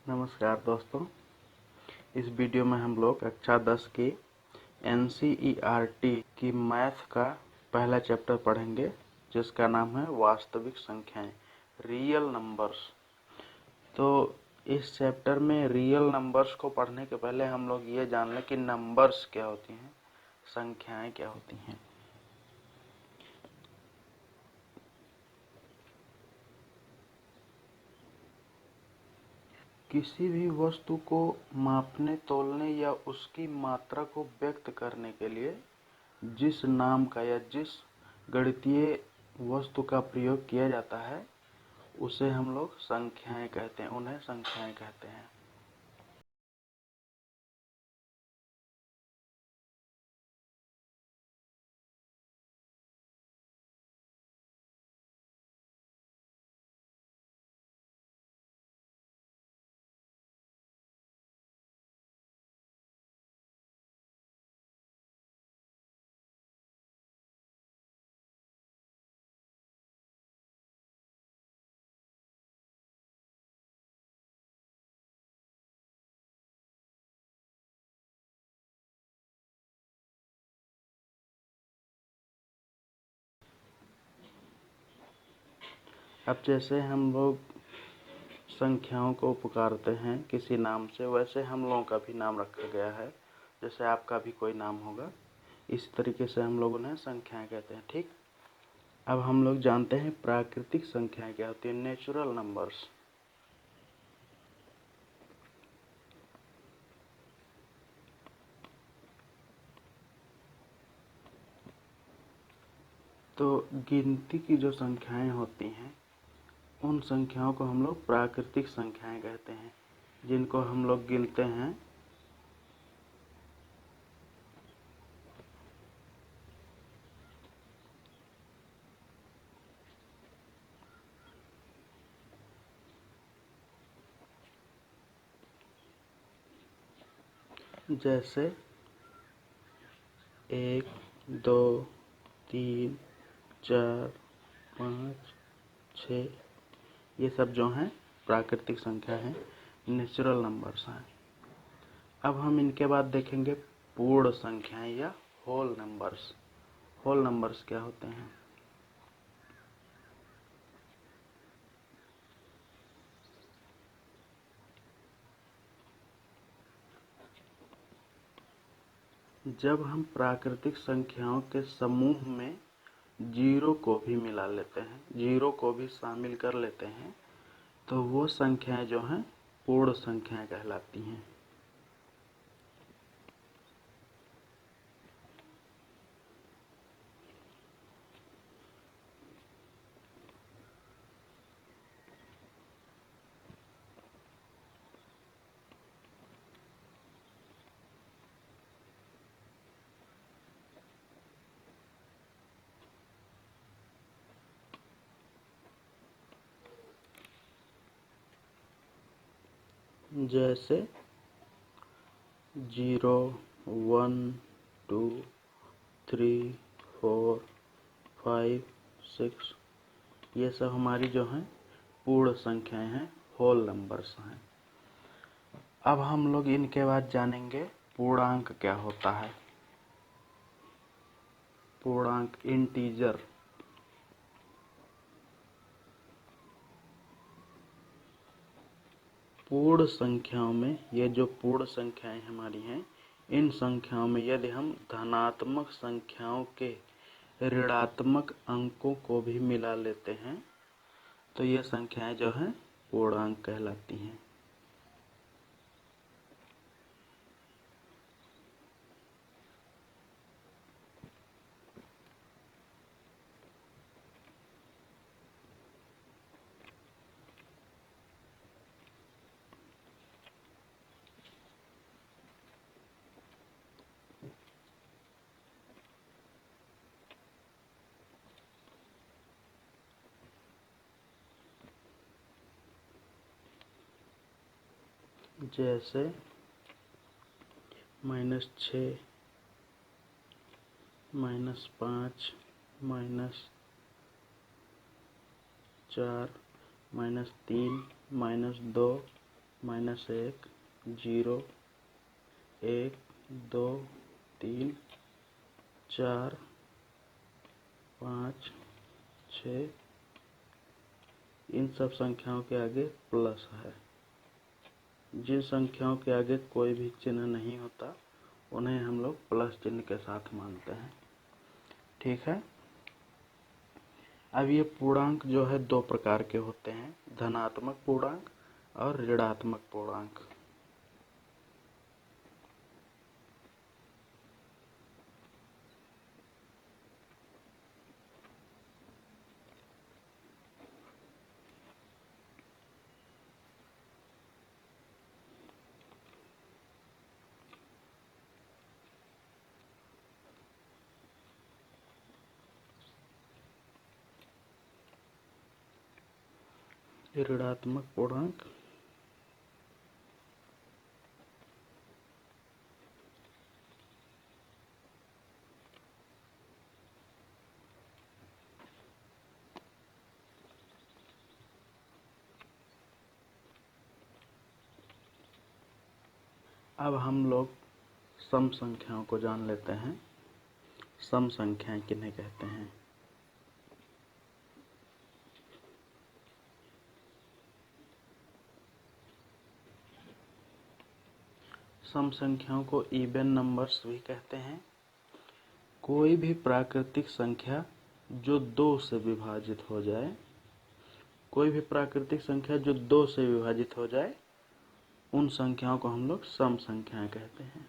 नमस्कार दोस्तों, इस वीडियो में हम लोग कक्षा 10 की NCERT की मैथ का पहला चैप्टर पढ़ेंगे, जिसका नाम है वास्तविक संख्याएं, रियल नंबर्स। तो इस चैप्टर में रियल नंबर्स को पढ़ने के पहले हम लोग ये जान लें कि नंबर्स क्या होती हैं, संख्याएं क्या होती हैं। किसी भी वस्तु को मापने, तौलने या उसकी मात्रा को व्यक्त करने के लिए जिस नाम का या जिस गणितीय वस्तु का प्रयोग किया जाता है उसे हम लोग संख्याएं कहते हैं, उन्हें संख्याएं कहते हैं। अब जैसे हम लोग संख्याओं को पुकारते हैं किसी नाम से, वैसे हम लोगों का भी नाम रखा गया है। जैसे आपका भी कोई नाम होगा, इस तरीके से हम लोग उन्हें संख्याएं कहते हैं। ठीक, अब हम लोग जानते हैं प्राकृतिक संख्याएं क्या होती हैं, नेचुरल नंबर्स। तो गिनती की जो संख्याएं होती हैं उन संख्याओं को हम लोग प्राकृतिक संख्याएं कहते हैं, जिनको हम लोग गिनते हैं। जैसे 1, 2, 3, 4, 5, 6, ये सब जो हैं प्राकृतिक संख्या हैं, नेचुरल नंबर्स हैं। अब हम इनके बाद देखेंगे पूर्ण संख्याएं या होल नंबर्स। होल नंबर्स क्या होते हैं? जब हम प्राकृतिक संख्याओं के समूह में जीरो को भी मिला लेते हैं, जीरो को भी शामिल कर लेते हैं, तो वो संख्याएं जो हैं पूर्ण संख्याएं कहलाती हैं। जैसे 0, 1, 2, 3, 4, 5, 6, ये सब हमारी जो हैं पूर्ण संख्याएं हैं, होल नंबर्स हैं। अब हम लोग इनके बाद जानेंगे पूर्णांक क्या होता है। पूर्णांक, इंटीजर। पूर्ण संख्याओं में, ये जो पूर्ण संख्याएं हमारी हैं, इन संख्याओं में यदि हम धनात्मक संख्याओं के ऋणात्मक अंकों को भी मिला लेते हैं तो ये संख्याएं जो हैं पूर्णांक कहलाती हैं। जैसे -6, -5, -4, -3, -2, -1 0 1 2 3 4 5 6, इन सब संख्याओं के आगे प्लस है। जिन संख्याओं के आगे कोई भी चिन्ह नहीं होता उन्हें हम लोग प्लस चिन्ह के साथ मानते हैं। ठीक है। अब ये पूर्णांक जो है दो प्रकार के होते हैं, धनात्मक पूर्णांक और ऋणात्मक पूर्णांक। ऋणात्मक पूर्णांक अब हम लोग सम संख्याओं को जान लेते हैं। सम संख्याएं किन्हें कहते हैं? सम संख्याओं को इवन नंबर्स भी कहते हैं। कोई भी प्राकृतिक संख्या जो 2 से विभाजित हो जाए, कोई भी प्राकृतिक संख्या जो 2 से विभाजित हो जाए, उन संख्याओं को हम लोग सम संख्याएं कहते हैं।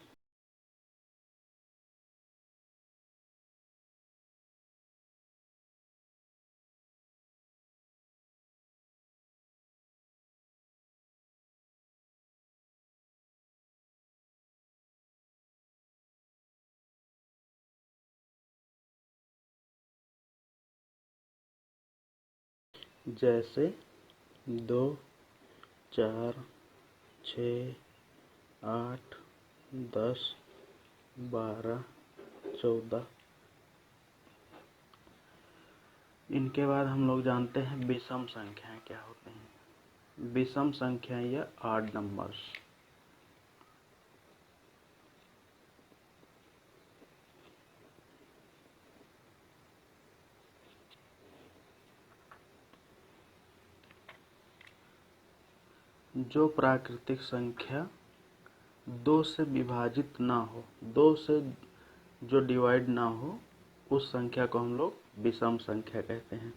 जैसे 2 4 6 8 10 12 14। इनके बाद हम लोग जानते हैं विषम संख्याएं क्या होती हैं। विषम संख्याएं या ऑड नंबर्स। जो प्राकृतिक संख्या 2 से विभाजित ना हो, 2 से जो डिवाइड ना हो, उस संख्या को हम लोग विषम संख्या कहते हैं।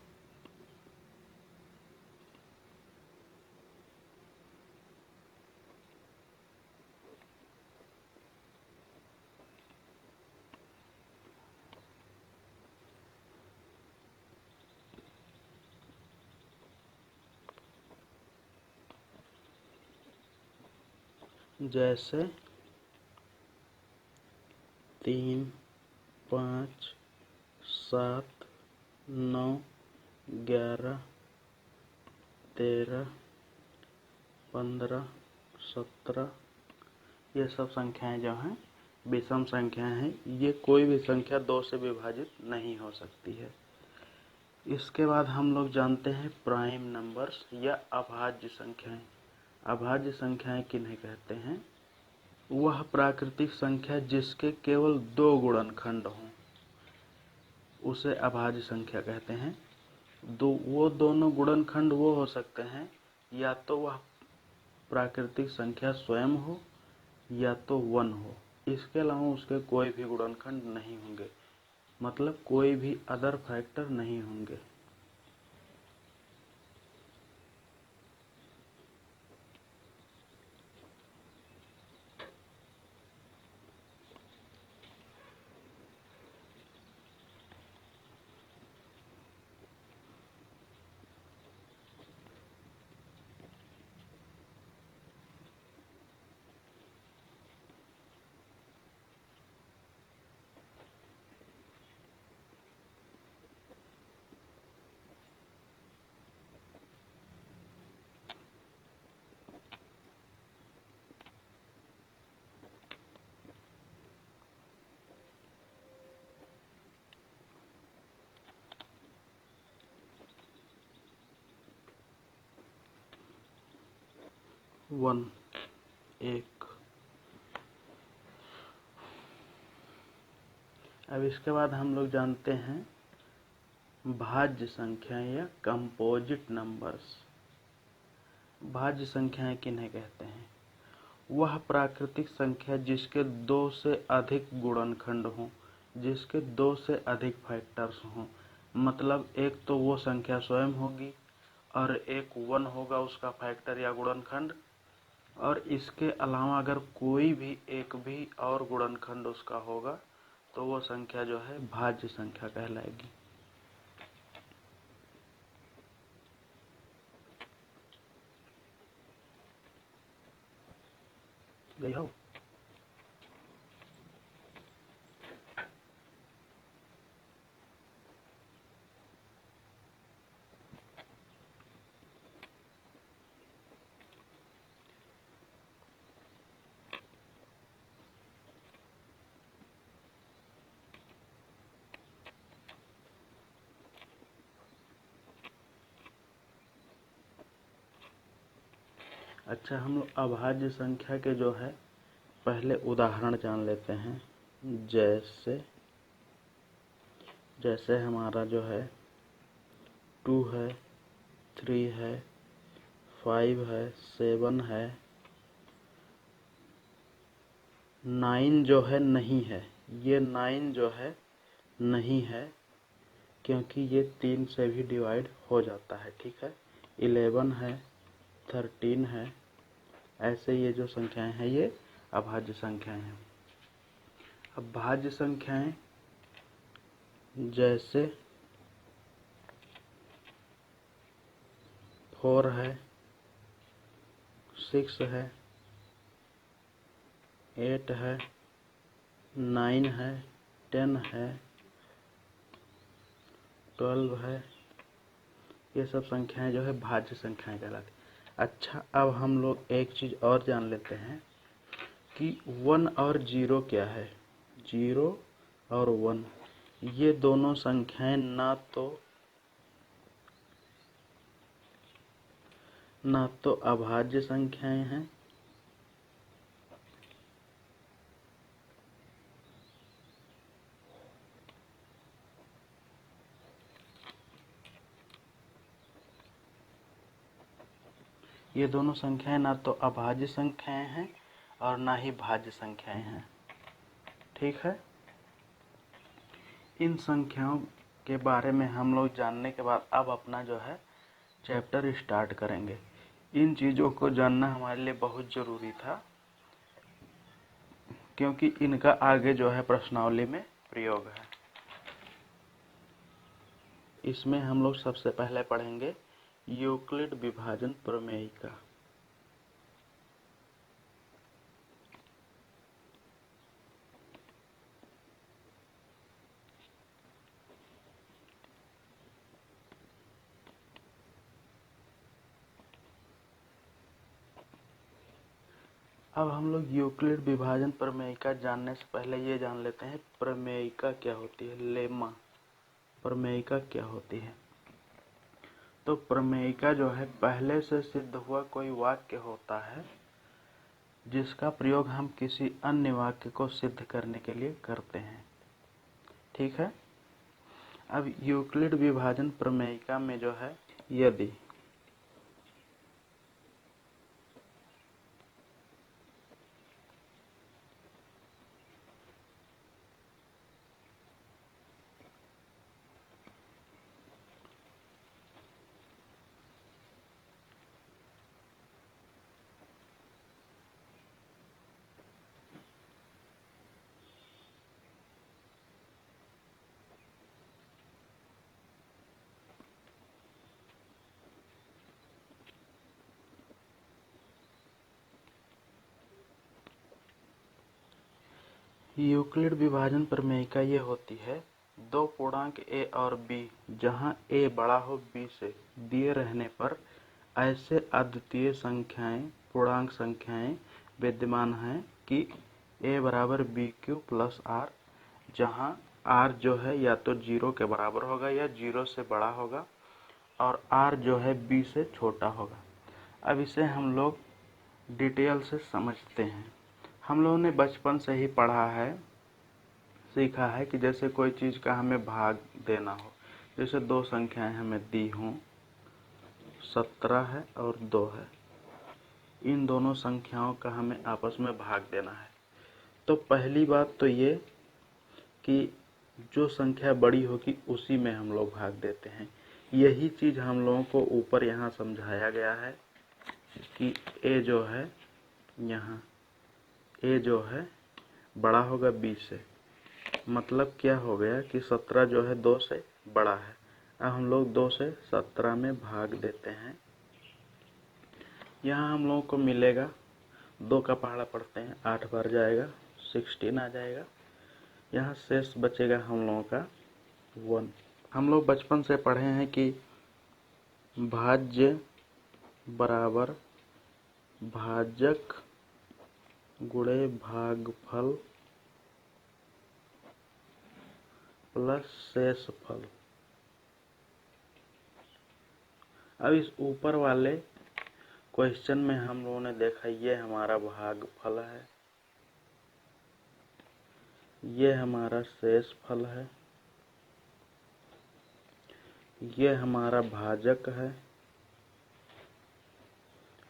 जैसे 3 5 7 9 11 13 15 17, ये सब संख्याएं जो हैं विषम संख्याएं हैं। ये कोई भी संख्या 2 से विभाजित नहीं हो सकती है। इसके बाद हम लोग जानते हैं प्राइम नंबर्स या अभाज्य संख्याएं। अभाज्य संख्याएं किन्हें कहते हैं? वह प्राकृतिक संख्या जिसके केवल 2 गुणनखंड हों, उसे अभाज्य संख्या कहते हैं। वो दोनों गुणनखंड वो हो सकते हैं, या तो वह प्राकृतिक संख्या स्वयं हो या तो 1 हो। इसके अलावा उसके कोई भी गुणनखंड नहीं होंगे, मतलब कोई भी अदर फैक्टर नहीं होंगे। 1 1। अब इसके बाद हम लोग जानते हैं भाज्य संख्याएं या कंपोजिट नंबर्स। भाज्य संख्याएं किन्हें कहते हैं? वह प्राकृतिक संख्या जिसके 2 से अधिक गुणनखंड हों, जिसके 2 से अधिक फैक्टर्स हों। मतलब एक तो वो संख्या स्वयं होगी और एक 1 होगा उसका फैक्टर या गुणनखंड, और इसके अलावा अगर कोई भी एक भी और गुणनखंड उसका होगा तो वो संख्या जो है भाज्य संख्या कहलाएगी। गई हो? अच्छा, हम लोग अभाज्य संख्या के जो है पहले उदाहरण जान लेते हैं। जैसे हमारा जो है 2 है, 3 है, 5 है, 7 है, 9 जो है नहीं है, ये 9 जो है नहीं है क्योंकि ये 3 से भी डिवाइड हो जाता है। ठीक है, 11 है, 13 है, ऐसे ये जो संख्याएं हैं ये अभाज्य संख्याएं हैं। अब भाज्य संख्याएं जैसे 4 है, 6 है, 8 है, 9 है, 10 है, 12 है, ये सब संख्याएं जो है भाज्य संख्याएं कहलाती। अच्छा, अब हम लोग एक चीज और जान लेते हैं कि 1 और 0 क्या है। 0 और 1 ये दोनों संख्याएं ना तो अभाज्य संख्याएं हैं ये दोनों संख्याएं ना तो अभाज्य संख्याएं हैं और ना ही भाज्य संख्याएं हैं। ठीक है, इन संख्याओं के बारे में हम लोग जानने के बाद अब अपना जो है चैप्टर स्टार्ट करेंगे। इन चीज़ों को जानना हमारे लिए बहुत ज़रूरी था क्योंकि इनका आगे जो है प्रश्नावली में प्रयोग है। इसमें हम लोग सबसे पहले पढ़ेंगे यूक्लिड विभाजन प्रमेयिका। अब हम लोग यूक्लिड विभाजन प्रमेयिका जानने से पहले ये जान लेते हैं प्रमेयिका क्या होती है। लेमा प्रमेयिका क्या होती है? तो प्रमेयिका जो है पहले से सिद्ध हुआ कोई वाक्य होता है जिसका प्रयोग हम किसी अन्य वाक्य को सिद्ध करने के लिए करते हैं। ठीक है, अब यूक्लिड विभाजन प्रमेयिका में जो है यदि यूक्लिड विभाजन प्रमेयिका ये होती है दो पूर्णांक a और b जहां a बड़ा हो b से दिए रहने पर ऐसे अद्वितीय संख्याएं पूर्णांक संख्याएं विद्यमान हैं कि a बराबर b क्यूब प्लस r, जहां r जो है या तो 0 के बराबर होगा या 0 से बड़ा होगा और r जो है b से छोटा होगा। अब इसे हम लोग डिटेल से समझते हैं। हम लोगों ने बचपन से ही पढ़ा है, सीखा है कि जैसे कोई चीज़ का हमें भाग देना हो, जैसे दो संख्याएं हमें दी हों, 17 है और 2 है, इन दोनों संख्याओं का हमें आपस में भाग देना है। तो पहली बात तो ये कि जो संख्या बड़ी होगी उसी में हम लोग भाग देते हैं। यही चीज़ हम लोगों को ऊपर यहाँ समझाया गया है कि ए जो है, यहाँ ए जो है बड़ा होगा 20 से। मतलब क्या हो गया कि 17 जो है 2 से बड़ा है। अब हम लोग 2 से 17 में भाग देते हैं। यहाँ हम लोगों को मिलेगा, 2 का पहाड़ा पढ़ते हैं, 8 बार जाएगा, 16 आ जाएगा। यहाँ शेष बचेगा हम लोगों का 1। हम लोग बचपन से पढ़े हैं कि भाज्य बराबर भाजक गुणे भागफल प्लस शेषफल। अब इस ऊपर वाले क्वेश्चन में हम लोगों ने देखा ये हमारा भागफल है, ये हमारा शेषफल है, ये हमारा भाजक है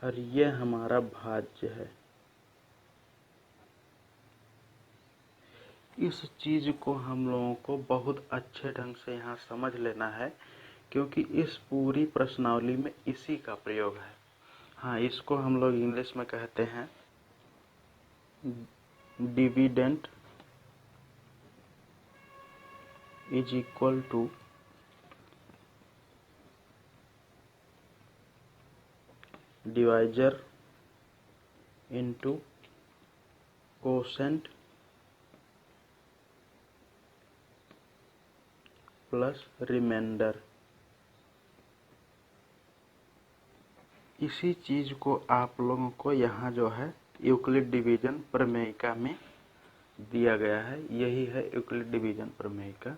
और ये हमारा भाज्य है। इस चीज को हम लोगों को बहुत अच्छे ढंग से यहाँ समझ लेना है, क्योंकि इस पूरी प्रश्नावली में इसी का प्रयोग है। हाँ, इसको हम लोग इंग्लिश में कहते हैं dividend is equal to divisor into quotient plus remainder. इसी चीज को आप लोगों को यहाँ जो है यूक्लिड डिवीजन प्रमेयिका में दिया गया है। यही है यूक्लिड डिवीजन प्रमेयिका।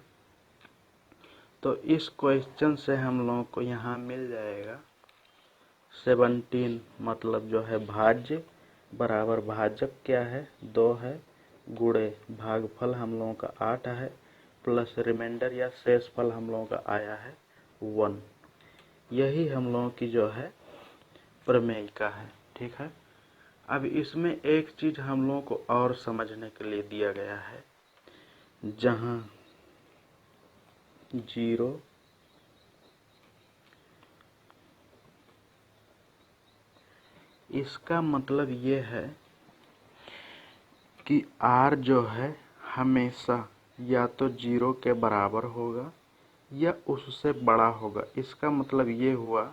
तो इस क्वेश्चन से हम लोगों को यहाँ मिल जाएगा 17, मतलब जो है भाज्य बराबर भाजक क्या है 2 है, गुणे भागफल हम लोगों का 8 है, प्लस रिमाइंडर या शेषफल हम लोगों का आया है 1। यही हम लोगों की जो है प्रमेयिका है। ठीक है। अब इसमें एक चीज हम लोगों को और समझने के लिए दिया गया है, जहां 0 इसका मतलब ये है कि r जो है हमेशा या तो 0 के बराबर होगा या उससे बड़ा होगा। इसका मतलब ये हुआ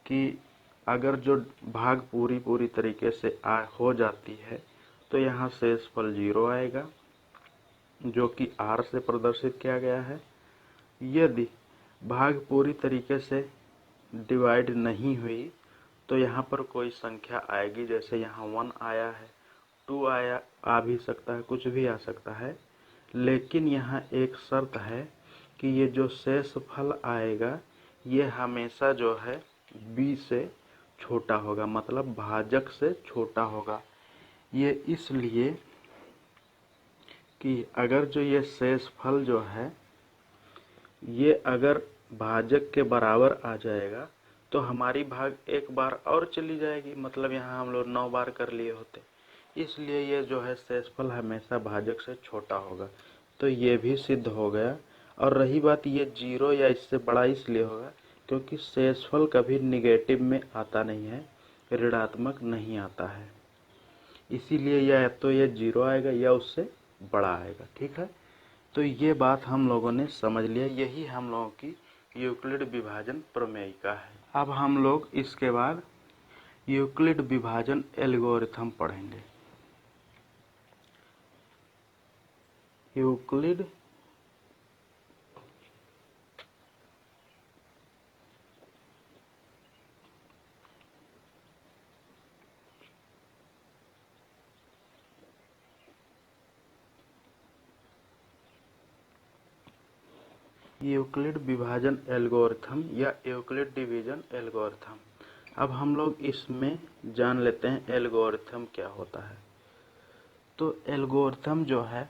कि अगर जो भाग पूरी तरीके से हो जाती है तो यहाँ शेषफल 0 आएगा, जो कि r से प्रदर्शित किया गया है। यदि भाग पूरी तरीके से डिवाइड नहीं हुई तो यहाँ पर कोई संख्या आएगी, जैसे यहाँ 1 आया है, 2 आया, आ भी सकता है, कुछ भी आ सकता है। लेकिन यहाँ एक शर्त है कि ये जो शेषफल आएगा ये हमेशा जो है b से छोटा होगा, मतलब भाजक से छोटा होगा। ये इसलिए कि अगर जो ये शेषफल जो है ये अगर भाजक के बराबर आ जाएगा तो हमारी भाग एक बार और चली जाएगी, मतलब यहाँ हम लोग 9 बार कर लिए होते। इसलिए ये जो है शेषफल हमेशा भाजक से छोटा होगा। तो ये भी सिद्ध हो गया। और रही बात, ये 0 या इससे बड़ा इसलिए होगा क्योंकि शेषफल कभी निगेटिव में आता नहीं है, ऋणात्मक नहीं आता है। इसीलिए या तो ये 0 आएगा या उससे बड़ा आएगा। ठीक है। तो ये बात हम लोगों ने समझ लिया। यही हम लोगों की यूक्लिड विभाजन प्रमेयिका है। अब हम लोग इसके बाद यूक्लिड विभाजन एल्गोरिथम पढ़ेंगे। यूक्लिड यूक्लिड विभाजन एल्गोरिथम या यूक्लिड डिवीजन एल्गोरिथम। अब हम लोग इसमें जान लेते हैं एल्गोरिथम क्या होता है। तो एल्गोरिथम जो है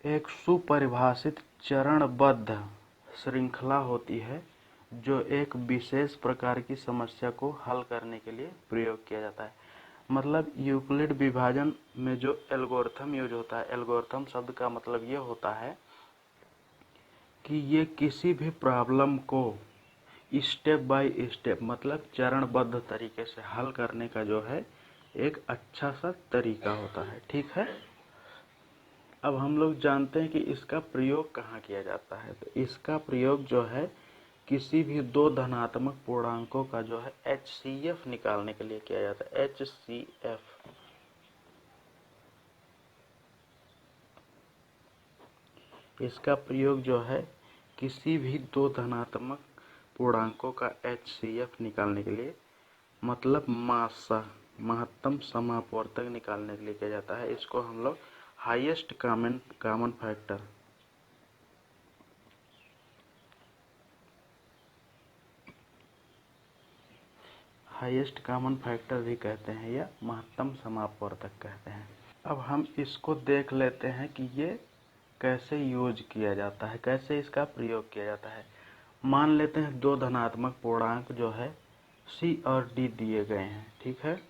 एक सुपरिभाषित चरणबद्ध श्रृंखला होती है जो एक विशेष प्रकार की समस्या को हल करने के लिए प्रयोग किया जाता है। मतलब यूक्लिड विभाजन में जो एल्गोरिथम यूज होता है, एल्गोरिथम शब्द का मतलब ये होता है कि ये किसी भी प्रॉब्लम को स्टेप बाय स्टेप मतलब चरणबद्ध तरीके से हल करने का जो है एक अच्छा सा तरीका होता है। ठीक है, अब हम लोग जानते हैं कि इसका प्रयोग कहाँ किया जाता है। तो इसका प्रयोग जो है किसी भी दो धनात्मक पूर्णांकों का जो है HCF निकालने के लिए किया जाता है। HCF इसका प्रयोग जो है किसी भी दो धनात्मक पूर्णांकों का HCF निकालने के लिए मतलब मासा महत्तम समापवर्तक निकालने के लिए किया जाता है। इसको हम लोग हाईएस्ट कॉमन फैक्टर भी कहते हैं या महत्तम समापवर्तक कहते हैं। अब हम इसको देख लेते हैं कि ये कैसे यूज किया जाता है, कैसे इसका प्रयोग किया जाता है। मान लेते हैं दो धनात्मक पूर्णांक जो है C और D दिए गए हैं। ठीक है,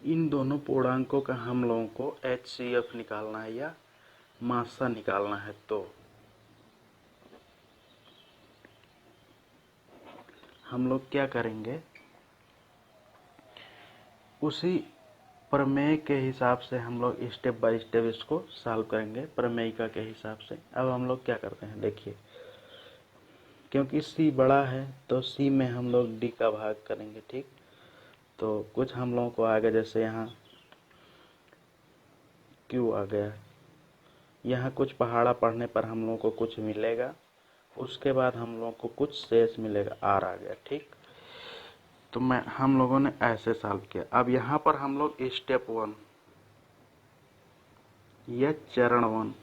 इन दोनों पूर्णांकों का हम लोगों को HCF निकालना है या मासा निकालना है। तो हम लोग क्या करेंगे, उसी प्रमेय के हिसाब से हम लोग स्टेप बाय स्टेप इसको सॉल्व करेंगे प्रमेयिका के हिसाब से। अब हम लोग क्या करते हैं, देखिए, क्योंकि C बड़ा है तो C में हम लोग D का भाग करेंगे। ठीक, तो कुछ हम लोगों को आ गया, जैसे यहाँ Q आ गया, यहाँ कुछ पहाड़ा पढ़ने पर हम लोगों को कुछ मिलेगा, उसके बाद हम लोगों को कुछ शेष मिलेगा, R आ गया। ठीक, तो हम लोगों ने ऐसे सॉल्व किया। अब यहाँ पर हम लोग स्टेप 1 या चरण 1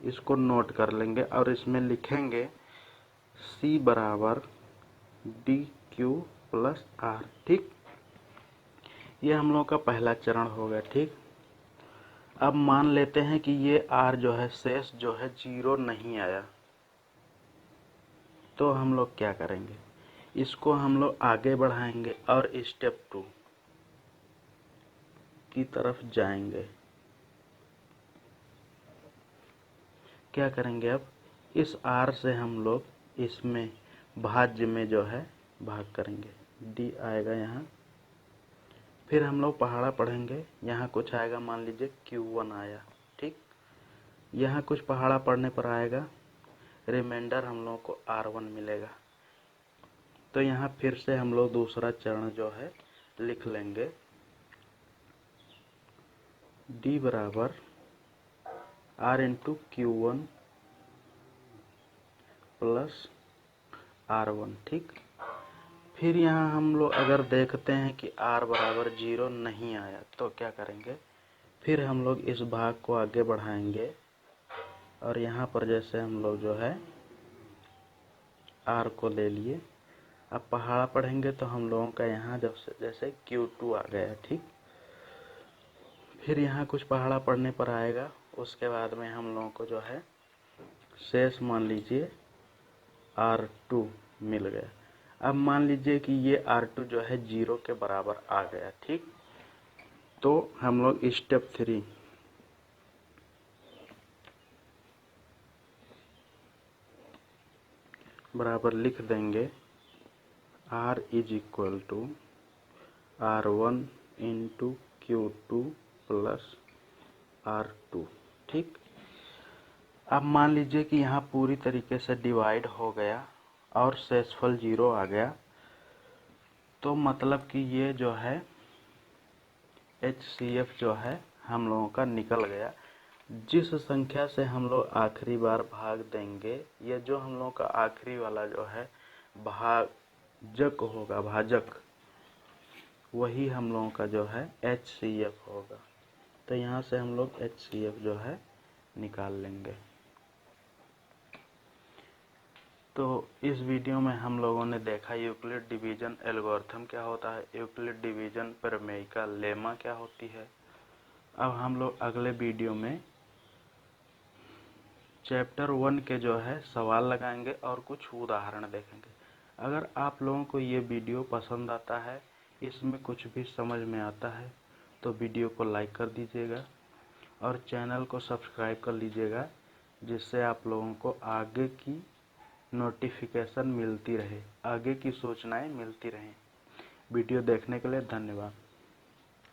इसको नोट कर लेंगे और इसमें लिखेंगे C बराबर DQ प्लस R। ठीक, ये हम लोग का पहला चरण हो गया। ठीक, अब मान लेते हैं कि ये R जो है शेष जो है 0 नहीं आया, तो हम लोग क्या करेंगे, इसको हम लोग आगे बढ़ाएंगे और स्टेप 2 की तरफ जाएंगे। क्या करेंगे, अब इस R से हम लोग इसमें भाज्य में जो है भाग करेंगे, D आएगा यहाँ। फिर हम लोग पहाड़ा पढ़ेंगे, यहाँ कुछ आएगा, मान लीजिए Q1 आया। ठीक, यहाँ कुछ पहाड़ा पढ़ने पर आएगा, रिमाइंडर हम लोगों को R1 मिलेगा। तो यहाँ फिर से हम लोग दूसरा चरण जो है लिख लेंगे, D बराबर R into Q1 plus R1। ठीक, फिर यहाँ हम लोग अगर देखते हैं कि R बराबर 0 नहीं आया तो क्या करेंगे, फिर हम लोग इस भाग को आगे बढ़ाएंगे और यहाँ पर जैसे हम लोग जो है R को ले लिए। अब पहाड़ा पढ़ेंगे तो हम लोगों का यहाँ जब से जैसे Q2 आ गया। ठीक, फिर यहाँ कुछ पहाड़ा पढ़ने पर आएगा, उसके बाद में हम लोगों को जो है शेष मान लीजिए R2 मिल गया। अब मान लीजिए कि ये R2 जो है 0 के बराबर आ गया। ठीक, तो हम लोग स्टेप 3 बराबर लिख देंगे R is equal to R1 into Q2 plus R2। ठीक, अब मान लीजिए कि यहाँ पूरी तरीके से डिवाइड हो गया और शेषफल 0 आ गया, तो मतलब कि ये जो है HCF जो है हम लोगों का निकल गया। जिस संख्या से हम लोग आखिरी बार भाग देंगे, ये जो हम लोगों का आखिरी वाला जो है भाजक होगा, भाजक, वही हम लोगों का जो है HCF होगा। तो यहाँ से हम लोग HCF जो है निकाल लेंगे। तो इस वीडियो में हम लोगों ने देखा यूक्लिड डिवीजन एल्गोरिथम क्या होता है, यूक्लिड डिवीजन प्रमेय का लेमा क्या होती है। अब हम लोग अगले वीडियो में चैप्टर 1 के जो है सवाल लगाएंगे और कुछ उदाहरण देखेंगे। अगर आप लोगों को ये वीडियो पसंद आता है, इसमें कुछ भी समझ में आता है, तो वीडियो को लाइक कर दीजिएगा और चैनल को सब्सक्राइब कर लीजिएगा, जिससे आप लोगों को आगे की नोटिफिकेशन मिलती रहे, आगे की सूचनाएं मिलती रहें। वीडियो देखने के लिए धन्यवाद।